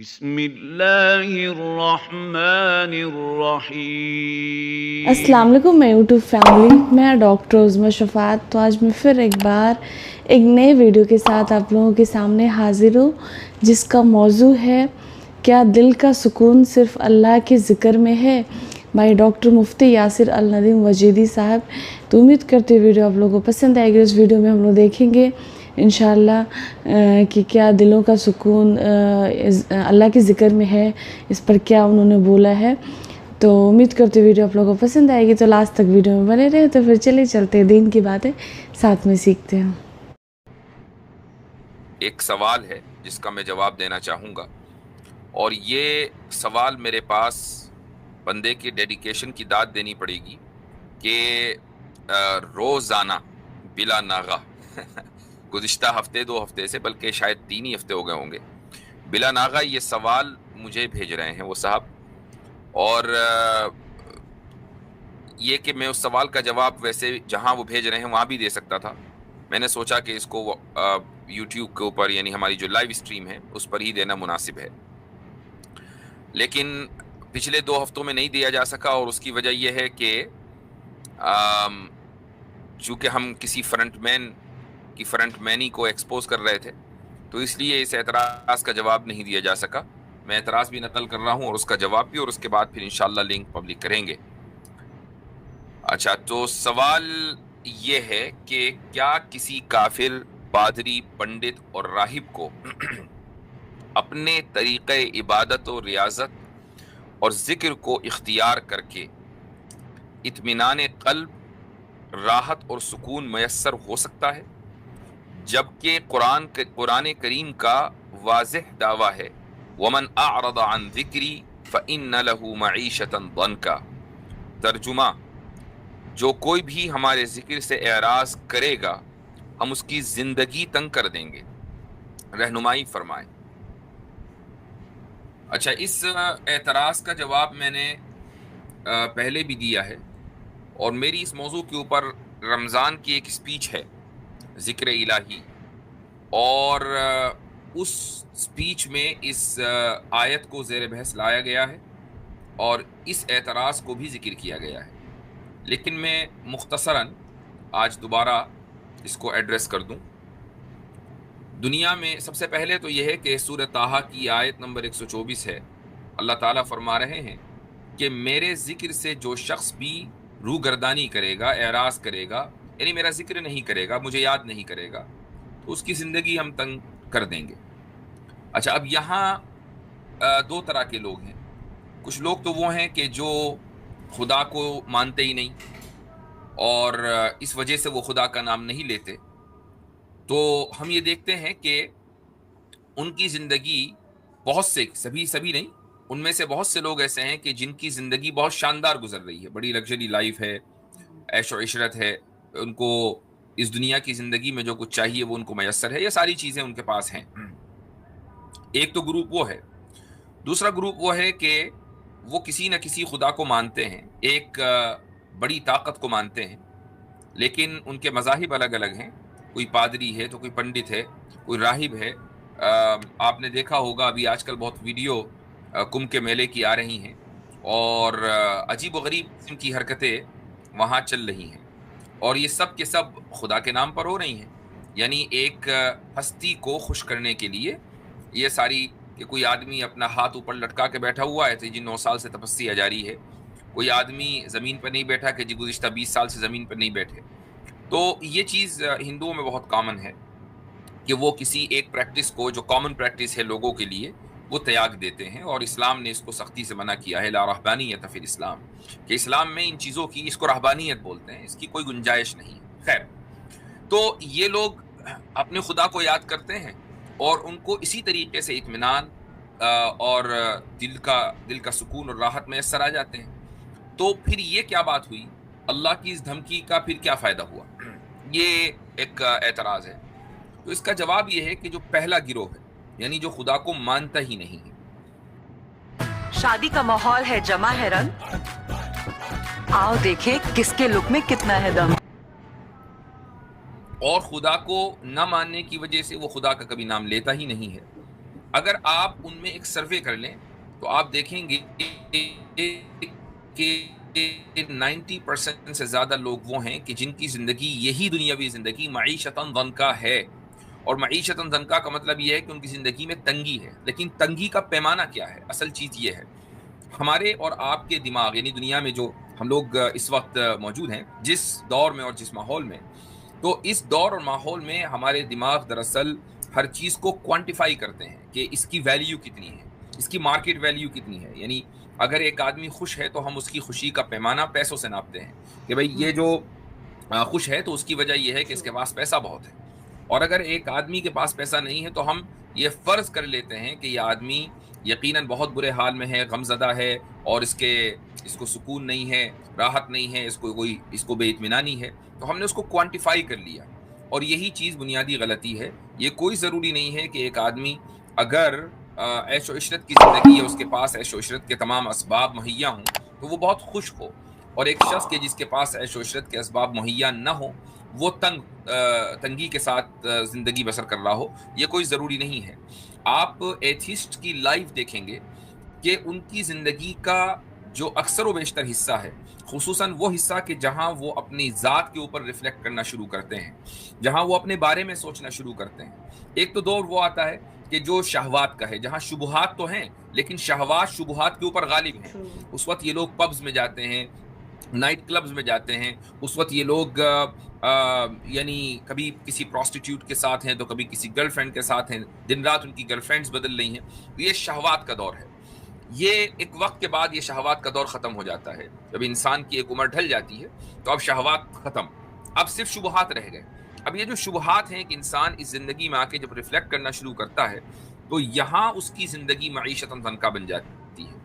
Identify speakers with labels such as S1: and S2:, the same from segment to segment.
S1: بسم اللہ الرحمن الرحیم۔
S2: السلام علیکم میں یوٹیوب فیملی، میں ڈاکٹر عظمیٰ شفاعت۔ تو آج میں پھر ایک بار ایک نئے ویڈیو کے ساتھ آپ لوگوں کے سامنے حاضر ہوں، جس کا موضوع ہے کیا دل کا سکون صرف اللہ کے ذکر میں ہے، بھائی ڈاکٹر مفتی یاسر الندیم وجیدی صاحب۔ تو امید کرتے ویڈیو آپ لوگوں کو پسند آئے گی۔ اس ویڈیو میں ہم لوگ دیکھیں گے انشاءاللہ کہ کیا دلوں کا سکون اللہ کے ذکر میں ہے، اس پر کیا انہوں نے بولا ہے۔ تو امید کرتے ویڈیو آپ لوگوں کو پسند آئے گی، تو لاسٹ تک ویڈیو میں بنے رہے۔ تو پھر چلتے ہیں دین کی باتیں ساتھ میں سیکھتے ہیں۔
S3: ایک سوال ہے جس کا میں جواب دینا چاہوں گا، اور یہ سوال میرے پاس بندے کی ڈیڈیکیشن کی داد دینی پڑے گی کہ روزانہ بلا ناغہ گزشتہ ہفتے 2 ہفتے سے، بلکہ شاید 3 ہی ہفتے ہو گئے ہوں گے، بلا ناغہ یہ سوال مجھے بھیج رہے ہیں وہ صاحب، اور یہ کہ میں اس سوال کا جواب ویسے جہاں وہ بھیج رہے ہیں وہاں بھی دے سکتا تھا۔ میں نے سوچا کہ اس کو یوٹیوب کے اوپر، یعنی ہماری جو لائیو اسٹریم ہے اس پر ہی دینا مناسب ہے، لیکن پچھلے 2 ہفتوں میں نہیں دیا جا سکا، اور اس کی وجہ یہ ہے کہ چونکہ ہم کسی فرنٹ مین کی فرنٹ مینی کو ایکسپوز کر رہے تھے، تو اس لیے اس اعتراض کا جواب نہیں دیا جا سکا۔ میں اعتراض بھی نقل کر رہا ہوں اور اس کا جواب بھی، اور اس کے بعد پھر انشاءاللہ لنک پبلک کریں گے۔ اچھا، تو سوال یہ ہے کہ کیا کسی کافر، پادری، پنڈت اور راہب کو اپنے طریقہ عبادت و ریاضت اور ذکر کو اختیار کر کے اطمینان قلب، راحت اور سکون میسر ہو سکتا ہے، جبکہ قرآن کریم کا واضح دعویٰ ہے وَمَنْ أَعْرَضَ عَنْ ذِكْرِي فَإِنَّ لَهُ مَعِيشَةً ضَنْكَ۔ ترجمہ: جو کوئی بھی ہمارے ذکر سے اعراض کرے گا ہم اس کی زندگی تنگ کر دیں گے۔ رہنمائی فرمائیں۔ اچھا، اس اعتراض کا جواب میں نے پہلے بھی دیا ہے، اور میری اس موضوع کے اوپر رمضان کی ایک سپیچ ہے، ذکر الہی، اور اس سپیچ میں اس آیت کو زیر بحث لایا گیا ہے اور اس اعتراض کو بھی ذکر کیا گیا ہے، لیکن میں مختصراً آج دوبارہ اس کو ایڈریس کر دوں۔ دنیا میں سب سے پہلے تو یہ ہے کہ سورہ طٰہٰ کی آیت نمبر 124 ہے، اللہ تعالیٰ فرما رہے ہیں کہ میرے ذکر سے جو شخص بھی روگردانی کرے گا، اعراض کرے گا، یعنی میرا ذکر نہیں کرے گا، مجھے یاد نہیں کرے گا، تو اس کی زندگی ہم تنگ کر دیں گے۔ اچھا، اب یہاں 2 طرح کے لوگ ہیں۔ کچھ لوگ تو وہ ہیں کہ جو خدا کو مانتے ہی نہیں، اور اس وجہ سے وہ خدا کا نام نہیں لیتے، تو ہم یہ دیکھتے ہیں کہ ان کی زندگی بہت سے، سبھی نہیں، ان میں سے بہت سے لوگ ایسے ہیں کہ جن کی زندگی بہت شاندار گزر رہی ہے، بڑی لگژری لائف ہے، عیش و عشرت ہے، ان کو اس دنیا کی زندگی میں جو کچھ چاہیے وہ ان کو میسر ہے، یہ ساری چیزیں ان کے پاس ہیں۔ ایک تو گروپ وہ ہے۔ دوسرا گروپ وہ ہے کہ وہ کسی نہ کسی خدا کو مانتے ہیں، ایک بڑی طاقت کو مانتے ہیں، لیکن ان کے مذاہب الگ الگ ہیں، کوئی پادری ہے تو کوئی پنڈت ہے، کوئی راہب ہے۔ آپ نے دیکھا ہوگا ابھی آج کل بہت ویڈیو کمبھ کے میلے کی آ رہی ہیں، اور عجیب و غریب قسم کی حرکتیں وہاں چل رہی ہیں، اور یہ سب کے سب خدا کے نام پر ہو رہی ہیں، یعنی ایک ہستی کو خوش کرنے کے لیے یہ ساری، کہ کوئی آدمی اپنا ہاتھ اوپر لٹکا کے بیٹھا ہوا ہے جی 9 سال سے تپسیا جاری ہے، کوئی آدمی زمین پر نہیں بیٹھا کہ جی گزشتہ 20 سال سے زمین پر نہیں بیٹھے۔ تو یہ چیز ہندوؤں میں بہت کامن ہے کہ وہ کسی ایک پریکٹس کو، جو کامن پریکٹس ہے لوگوں کے لیے، وہ تیاگ دیتے ہیں، اور اسلام نے اس کو سختی سے منع کیا ہے، لا رہبانیت فی الاسلام، کہ اسلام میں ان چیزوں کی، اس کو رہبانیت بولتے ہیں، اس کی کوئی گنجائش نہیں ہے۔ خیر، تو یہ لوگ اپنے خدا کو یاد کرتے ہیں، اور ان کو اسی طریقے سے اطمینان اور دل کا سکون اور راحت میسر آ جاتے ہیں۔ تو پھر یہ کیا بات ہوئی؟ اللہ کی اس دھمکی کا پھر کیا فائدہ ہوا؟ یہ ایک اعتراض ہے۔ تو اس کا جواب یہ ہے کہ جو پہلا گروہ ہے، یعنی جو خدا کو مانتا ہی نہیں ہے۔
S4: شادی کا ماحول ہے، جمع ہے رنگ، آؤ دیکھیں کس کے لک میں کتنا ہے دم۔
S3: اور خدا کو نہ ماننے کی وجہ سے وہ خدا کا کبھی نام لیتا ہی نہیں ہے، اگر آپ ان میں ایک سروے کر لیں تو آپ دیکھیں گے کہ 90% سے زیادہ لوگ وہ ہیں کہ جن کی زندگی یہی دنیاوی زندگی معیشتاً ضنکا ہے. اور معیشتاً ضنکا کا مطلب یہ ہے کہ ان کی زندگی میں تنگی ہے. لیکن تنگی کا پیمانہ کیا ہے؟ اصل چیز یہ ہے، ہمارے اور آپ کے دماغ، یعنی دنیا میں جو ہم لوگ اس وقت موجود ہیں، جس دور میں اور جس ماحول میں، تو اس دور اور ماحول میں ہمارے دماغ دراصل ہر چیز کو کوانٹیفائی کرتے ہیں کہ اس کی ویلیو کتنی ہے، اس کی مارکیٹ ویلیو کتنی ہے. یعنی اگر ایک آدمی خوش ہے تو ہم اس کی خوشی کا پیمانہ پیسوں سے ناپتے ہیں کہ بھئی یہ جو خوش ہے تو اس کی وجہ یہ ہے کہ اس کے پاس پیسہ بہت ہے. اور اگر ایک آدمی کے پاس پیسہ نہیں ہے تو ہم یہ فرض کر لیتے ہیں کہ یہ آدمی یقیناً بہت برے حال میں ہے، غم زدہ ہے، اور اس کو سکون نہیں ہے، راحت نہیں ہے، اس کو بے اطمینانی ہے. تو ہم نے اس کو کوانٹیفائی کر لیا، اور یہی چیز بنیادی غلطی ہے. یہ کوئی ضروری نہیں ہے کہ ایک آدمی اگر عیش و عشرت کی زندگی ہے، اس کے پاس عیش و عشرت کے تمام اسباب مہیا ہوں تو وہ بہت خوش ہو، اور ایک شخص کے جس کے پاس عیش و عشرت کے اسباب مہیا نہ ہو وہ تنگی کے ساتھ زندگی بسر کر رہا ہو. یہ کوئی ضروری نہیں ہے. آپ ایتھیسٹ کی لائف دیکھیں گے کہ ان کی زندگی کا جو اکثر و بیشتر حصہ ہے، خصوصاً وہ حصہ کہ جہاں وہ اپنی ذات کے اوپر ریفلیکٹ کرنا شروع کرتے ہیں، جہاں وہ اپنے بارے میں سوچنا شروع کرتے ہیں. ایک تو دور وہ آتا ہے کہ جو شہوات کا ہے، جہاں شبہات تو ہیں لیکن شہوات شبہات کے اوپر غالب ہیں. اس وقت یہ لوگ پبز میں جاتے ہیں، نائٹ کلبز میں جاتے ہیں. اس وقت یہ لوگ یعنی کبھی کسی پروسٹیٹیوٹ کے ساتھ ہیں تو کبھی کسی گرل فرینڈ کے ساتھ ہیں، دن رات ان کی گرل فرینڈز بدل رہی ہیں. یہ شہوات کا دور ہے. یہ ایک وقت کے بعد یہ شہوات کا دور ختم ہو جاتا ہے. جب انسان کی ایک عمر ڈھل جاتی ہے تو اب شہوات ختم، اب صرف شبہات رہ گئے. اب یہ جو شبہات ہیں کہ انسان اس زندگی میں آ کے جب ریفلیکٹ کرنا شروع کرتا ہے تو یہاں اس کی زندگی معیشتاً ضنکا بن جاتی ہے.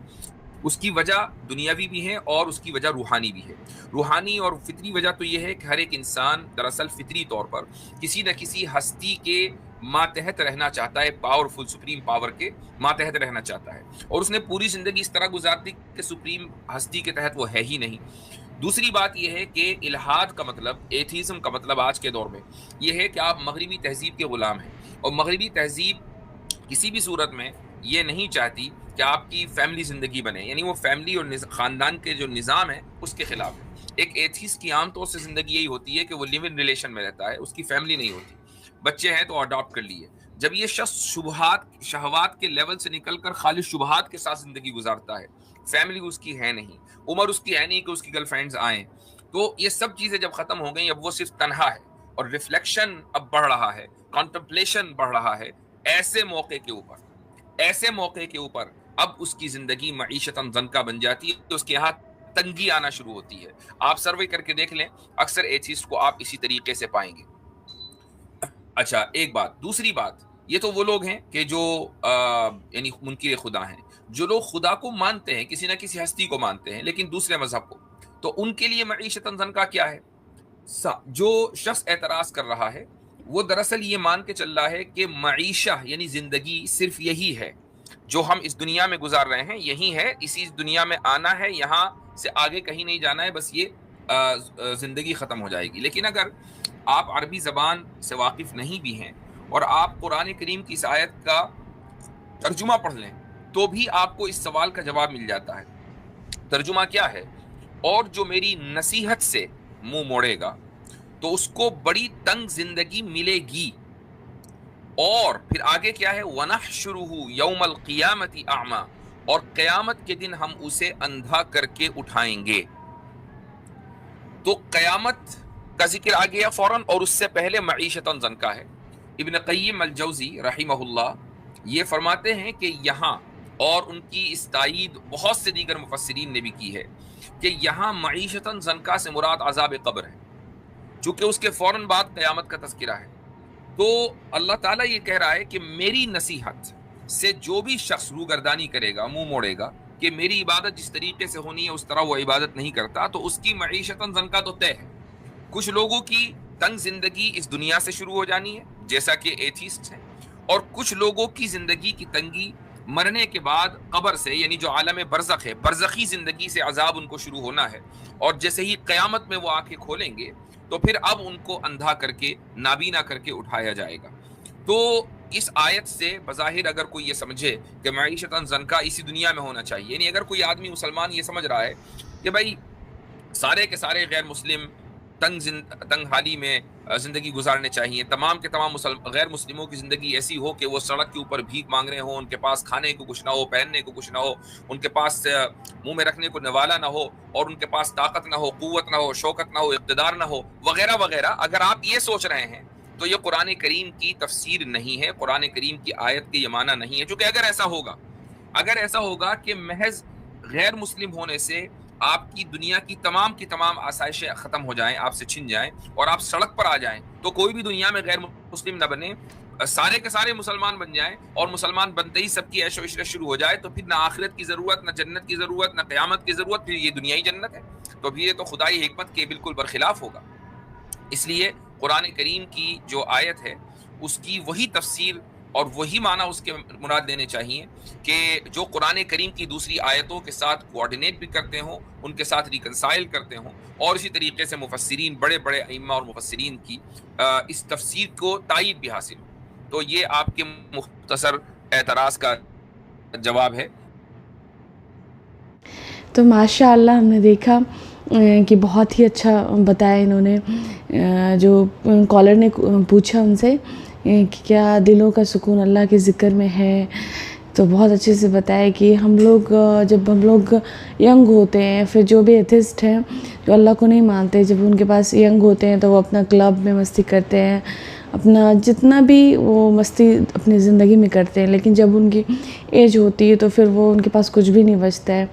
S3: اس کی وجہ دنیاوی بھی ہے اور اس کی وجہ روحانی بھی ہے. روحانی اور فطری وجہ تو یہ ہے کہ ہر ایک انسان دراصل فطری طور پر کسی نہ کسی ہستی کے ماتحت رہنا چاہتا ہے، پاورفل سپریم پاور کے ماتحت رہنا چاہتا ہے، اور اس نے پوری زندگی اس طرح گزار دی کہ سپریم ہستی کے تحت وہ ہے ہی نہیں. دوسری بات یہ ہے کہ الحاد کا مطلب، ایتھیزم کا مطلب آج کے دور میں یہ ہے کہ آپ مغربی تہذیب کے غلام ہیں، اور مغربی تہذیب کسی بھی صورت میں یہ نہیں چاہتی کہ آپ کی فیملی زندگی بنے، یعنی وہ فیملی اور خاندان کے جو نظام ہے اس کے خلاف ہے. ایک ایتھیسٹ کی عام طور سے زندگی یہی ہوتی ہے کہ وہ لیو ان ریلیشن میں رہتا ہے، اس کی فیملی نہیں ہوتی، بچے ہیں تو اڈاپٹ کر لیے. جب یہ شخص شہوات کے لیول سے نکل کر خالص شبہات کے ساتھ زندگی گزارتا ہے، فیملی اس کی ہے نہیں، عمر اس کی ہے نہیں کہ اس کی گرل فرینڈز آئیں، تو یہ سب چیزیں جب ختم ہو گئیں اب وہ صرف تنہا ہے، اور ریفلیکشن اب بڑھ رہا ہے، کانٹمپلیشن بڑھ رہا ہے. ایسے موقع کے اوپر اب اس کی زندگی معیشتاً ضنکا بن جاتی ہے، اس کے یہاں تنگی آنا شروع ہوتی ہے. آپ سروے کر کے دیکھ لیں، اکثر ایتھیسٹ کو آپ اسی طریقے سے پائیں گے. اچھا، ایک بات. دوسری بات، یہ تو وہ لوگ ہیں کہ جو یعنی منکر خدا ہیں، جو لوگ خدا کو مانتے ہیں، کسی نہ کسی ہستی کو مانتے ہیں لیکن دوسرے مذہب کو، تو ان کے لیے معیشتاً ضنکا کیا ہے؟ جو شخص اعتراض کر رہا ہے وہ دراصل یہ مان کے چل رہا ہے کہ معیشہ یعنی زندگی صرف یہی ہے جو ہم اس دنیا میں گزار رہے ہیں، یہی ہے، اسی دنیا میں آنا ہے، یہاں سے آگے کہیں نہیں جانا ہے، بس یہ زندگی ختم ہو جائے گی. لیکن اگر آپ عربی زبان سے واقف نہیں بھی ہیں اور آپ قرآن کریم کی اس آیت کا ترجمہ پڑھ لیں تو بھی آپ کو اس سوال کا جواب مل جاتا ہے. ترجمہ کیا ہے؟ اور جو میری نصیحت سے منہ موڑے گا تو اس کو بڑی تنگ زندگی ملے گی. اور پھر آگے کیا ہے؟ وَنَحْشُرُهُ يَوْمَ الْقِيَامَةِ أَعْمَى، اور قیامت کے دن ہم اسے اندھا کر کے اٹھائیں گے. تو قیامت کا ذکر آ گیا فوراً، اور اس سے پہلے معیشتاً ضنکا ہے. ابن قیم الجوزی رحمہ اللہ یہ فرماتے ہیں کہ یہاں، اور ان کی اس تائید بہت سے دیگر مفسرین نے بھی کی ہے، کہ یہاں معیشتاً ضنکا سے مراد عذاب قبر ہے، چونکہ اس کے فوراً بعد قیامت کا تذکرہ ہے. تو اللہ تعالیٰ یہ کہہ رہا ہے کہ میری نصیحت سے جو بھی شخص روگردانی کرے گا، منہ موڑے گا کہ میری عبادت جس طریقے سے ہونی ہے اس طرح وہ عبادت نہیں کرتا، تو اس کی معیشتاً ضنکا تو طے ہے. کچھ لوگوں کی تنگ زندگی اس دنیا سے شروع ہو جانی ہے جیسا کہ ایتھیسٹ ہیں، اور کچھ لوگوں کی زندگی کی تنگی مرنے کے بعد قبر سے، یعنی جو عالم برزخ ہے، برزخی زندگی سے عذاب ان کو شروع ہونا ہے. اور جیسے ہی قیامت میں وہ آنکھیں کھولیں گے تو پھر اب ان کو اندھا کر کے، نابینا کر کے اٹھایا جائے گا. تو اس آیت سے بظاہر اگر کوئی یہ سمجھے کہ معیشتاً زنکا اسی دنیا میں ہونا چاہیے، یعنی اگر کوئی آدمی مسلمان یہ سمجھ رہا ہے کہ بھائی سارے کے سارے غیر مسلم تنگ حالی میں زندگی گزارنے چاہیے، تمام کے تمام غیر مسلموں کی زندگی ایسی ہو کہ وہ سڑک کے اوپر بھیک مانگ رہے ہوں، ان کے پاس کھانے کو کچھ نہ ہو، پہننے کو کچھ نہ ہو، ان کے پاس منہ میں رکھنے کو نوالا نہ ہو، اور ان کے پاس طاقت نہ ہو، قوت نہ ہو، شوکت نہ ہو، اقتدار نہ ہو، وغیرہ وغیرہ، اگر آپ یہ سوچ رہے ہیں تو یہ قرآن کریم کی تفسیر نہیں ہے، قرآن کریم کی آیت کے یہ معنی نہیں ہے. چونکہ اگر ایسا ہوگا کہ محض غیر مسلم ہونے سے آپ کی دنیا کی تمام آسائشیں ختم ہو جائیں، آپ سے چھن جائیں اور آپ سڑک پر آ جائیں، تو کوئی بھی دنیا میں غیر مسلم نہ بنے، سارے کے سارے مسلمان بن جائیں، اور مسلمان بنتے ہی سب کی عیش و عشرت شروع ہو جائے، تو پھر نہ آخرت کی ضرورت، نہ جنت کی ضرورت، نہ قیامت کی ضرورت، پھر یہ دنیا ہی جنت ہے. تو پھر یہ تو خدائی حکمت کے بالکل برخلاف ہوگا. اس لیے قرآن کریم کی جو آیت ہے اس کی وہی تفسیر اور وہی معنی اس کے مراد لینے چاہیے کہ جو قرآن کریم کی دوسری آیتوں کے ساتھ کوآرڈینیٹ بھی کرتے ہوں، ان کے ساتھ ریکنسائل کرتے ہوں، اور اسی طریقے سے مفسرین، بڑے بڑے ائمہ اور مفسرین کی اس تفسیر کو تائید بھی حاصل ہو. تو یہ آپ کے مختصر اعتراض کا جواب ہے.
S2: تو ماشاء اللہ ہم نے دیکھا کہ بہت ہی اچھا بتایا انہوں نے. جو کالر نے پوچھا ان سے کہ کیا دلوں کا سکون اللہ کے ذکر میں ہے، تو بہت اچھے سے بتایا کہ جب ہم لوگ ینگ ہوتے ہیں، پھر جو بھی ایتھسٹ ہیں جو اللہ کو نہیں مانتے، جب ان کے پاس ینگ ہوتے ہیں تو وہ اپنا کلب میں مستی کرتے ہیں، اپنا جتنا بھی وہ مستی اپنی زندگی میں کرتے ہیں، لیکن جب ان کی ایج ہوتی ہے تو پھر وہ ان کے پاس کچھ بھی نہیں بچتا ہے.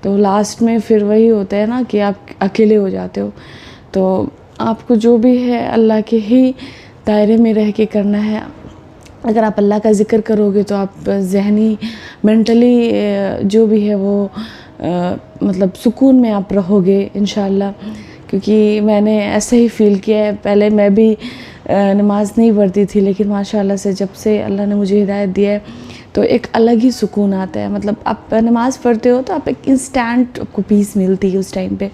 S2: تو لاسٹ میں پھر وہی ہوتا ہے نا کہ آپ اکیلے ہو جاتے ہو. تو آپ کو جو بھی ہے اللہ کے ہی دائرے میں رہ کے کرنا ہے. اگر آپ اللہ کا ذکر کرو گے تو آپ ذہنی مینٹلی جو بھی ہے وہ مطلب سکون میں آپ رہو گے انشاءاللہ. کیونکہ میں نے ایسے ہی فیل کیا ہے. پہلے میں بھی نماز نہیں پڑھتی تھی، لیکن ماشاءاللہ سے جب سے اللہ نے مجھے ہدایت دیا ہے تو ایک الگ ہی سکون آتا ہے. مطلب آپ نماز پڑھتے ہو تو آپ ایک انسٹنٹ آپ کو پیس ملتی ہے اس ٹائم پہ.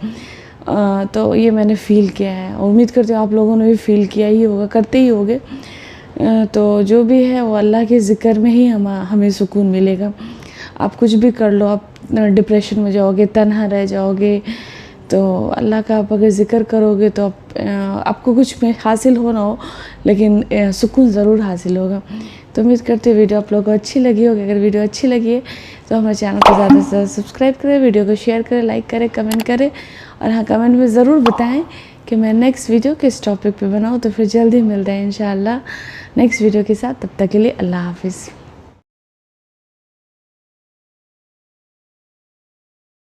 S2: تو یہ میں نے فیل کیا ہے، اور امید کرتے ہوں آپ لوگوں نے بھی فیل کیا ہی ہوگا، کرتے ہی ہوگے. تو جو بھی ہے وہ اللہ کے ذکر میں ہی ہمیں سکون ملے گا. آپ کچھ بھی کر لو، آپ ڈپریشن میں جاؤ گے، تنہا رہ جاؤ گے، تو اللہ کا آپ اگر ذکر کرو گے تو آپ کو کچھ میں حاصل ہو نہ ہو لیکن سکون ضرور حاصل ہوگا. تو امید کرتے ہیں ویڈیو آپ لوگوں کو اچھی لگی ہوگی. اگر ویڈیو اچھی لگی ہے تو ہمارے چینل کو زیادہ سے زیادہ سبسکرائب کریں، ویڈیو کو شیئر کریں، لائک کریں، کمنٹ کریں، اور ہاں کمنٹ میں ضرور بتائیں کہ میں نیکسٹ ویڈیو کس ٹاپک پہ بناؤں. تو پھر جلدی ملتے ہیں انشاءاللہ نیکسٹ ویڈیو کے ساتھ. تب تک کے لیے اللہ حافظ.